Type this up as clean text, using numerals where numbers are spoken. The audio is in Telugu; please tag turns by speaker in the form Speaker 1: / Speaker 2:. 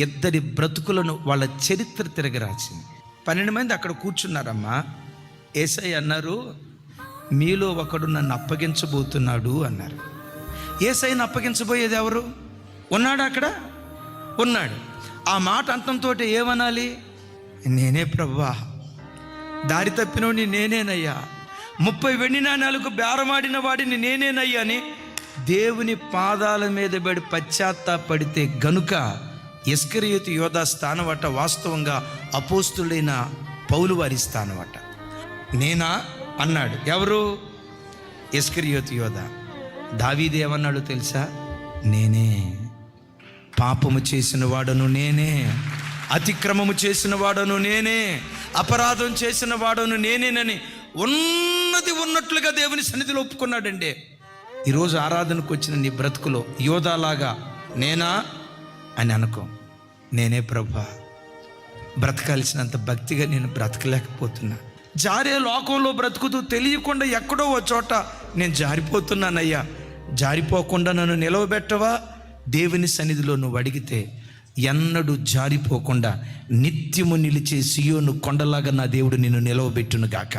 Speaker 1: ఇద్దరి బ్రతుకులను, వాళ్ళ చరిత్ర తిరగరాసింది. 12 మంది అక్కడ కూర్చున్నారమ్మా. యేసయ్య అన్నారు, మీలో ఒకడు నన్ను అప్పగించబోతున్నాడు అన్నారు. యేసయ్యను అప్పగించబోయేది ఎవరు? ఉన్నాడు అక్కడ? ఉన్నాడు. ఆ మాట అంతంతో ఏమనాలి? నేనే ప్రభువా, దారి తప్పినోడిని నేనేనయ్యా, 30 వెండి నాణాలకు బేరమాడిన వాడిని నేనేనయ్యా అని దేవుని పాదాల మీద పడి పశ్చాత్తాపడితే గనుక ఇస్కరియోతు యోధా స్థానమట వాస్తవంగా అపోస్తులైన పౌలు వారి స్థానమట. నేనా అన్నాడు. ఎవరు? ఇస్కరియోతు యోధా. దావీదు ఏమన్నాడు తెలుసా? నేనే, పాపము చేసిన వాడను నేనే, అతిక్రమము చేసిన వాడను నేనే, అపరాధం చేసిన వాడను నేనేనని ఉన్నది ఉన్నట్లుగా దేవుని సన్నిధిలో ఒప్పుకున్నాడండి. ఈరోజు ఆరాధనకు వచ్చిన నీ బ్రతుకులో యోధాలాగా నేనా అని అనుకో. నేనే ప్రభువా, బ్రతకాల్సినంత భక్తిగా నేను బ్రతకలేకపోతున్నా, జారే లోకంలో బ్రతుకుతూ తెలియకుండా ఎక్కడో ఓ చోట నేను జారిపోతున్నానయ్యా, జారిపోకుండా నన్ను నిలవబెట్టవా? దేవుని సన్నిధిలో నువ్వు అడిగితే ఎన్నడూ జారిపోకుండా నిత్యము నిలిచే సియోను కొండలాగా నా దేవుడు నిన్ను నిలవబెట్టును గాక.